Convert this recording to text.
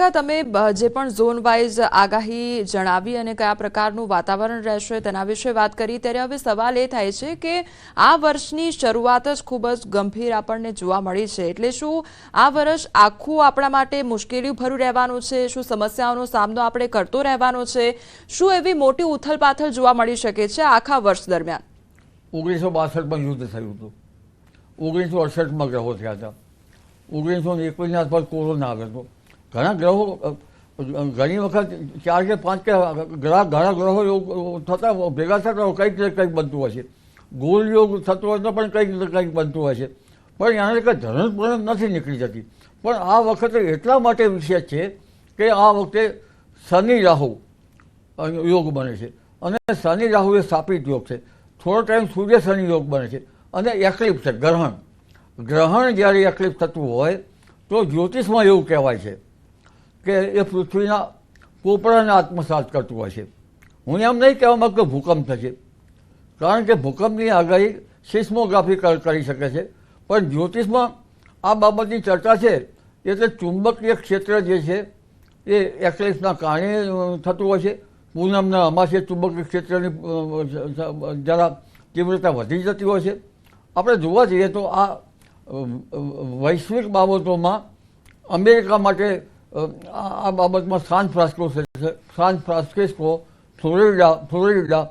કાકા, તમે જે પણ ઝોન વાઇઝ આગાહી જણાવી અને કયા પ્રકારનું વાતાવરણ રહેશે તેના વિશે વાત કરી, ત્યારે હવે સવાલ એ થાય છે કે આ વર્ષની શરૂઆત જ ખૂબ જ ગંભીર આપણને જોવા મળી છે, એટલે શું આ વર્ષ આખું આપણા માટે મુશ્કેલી ભર્યું રહેવાનું છે? શું સમસ્યાઓનો સામનો આપણે કરતો રહેવાનો છે? શું એવી મોટી ઉથલપાથલ જોવા મળી શકે છે આખા વર્ષ દરમિયાન? 1962માં યુદ્ધ થયું હતું, 1968માં ગ્રહો થયા હતા, 1921ની આસપાસ કોરોના આવ્યો હતો. ઘણા ગ્રહો ઘણી વખત 4 કે 5 કે ઘણા ગ્રહો યોગ થતા ભેગા થતા કંઈક ને કંઈક બનતું હોય છે. ગોળ યોગ થતો હોય તો પણ કંઈક ને કંઈક બનતું હોય છે, પણ એના કંઈ ધરણ પણ નથી નીકળી જતી. પણ આ વખતે એટલા માટે વિશેષ છે કે આ વખતે શનિ રાહુ યોગ બને છે, અને શનિ રાહુ એ સ્થાપિત યોગ છે. થોડો ટાઈમ સૂર્ય શનિ યોગ બને છે, અને એક્લિપ્સ છે, ગ્રહણ જ્યારે એક્લિપ્સ થતું હોય તો જ્યોતિષમાં એવું કહેવાય છે કે એ પૃથ્વીના પોપડાને આત્મસાત કરતું હોય છે. હું એમ નહીં કહેવા માંગતો કે ભૂકંપ થશે, કારણ કે ભૂકંપની આગાહી સિસ્મોગ્રાફી કરી શકે છે, પણ જ્યોતિષમાં આ બાબતની ચર્ચા છે. એટલે ચુંબકીય ક્ષેત્ર જે છે એ એક્લિપ્સના કારણે થતું હોય છે. પૂનમના અમાસે ચુંબકીય ક્ષેત્રની જરા તીવ્રતા વધી જતી હોય છે. આપણે જોવા જઈએ તો આ વૈશ્વિક બાબતોમાં અમેરિકા માટે આ બાબતમાં સાન ફ્રાન્સિસ્કો, ફ્લોરિડા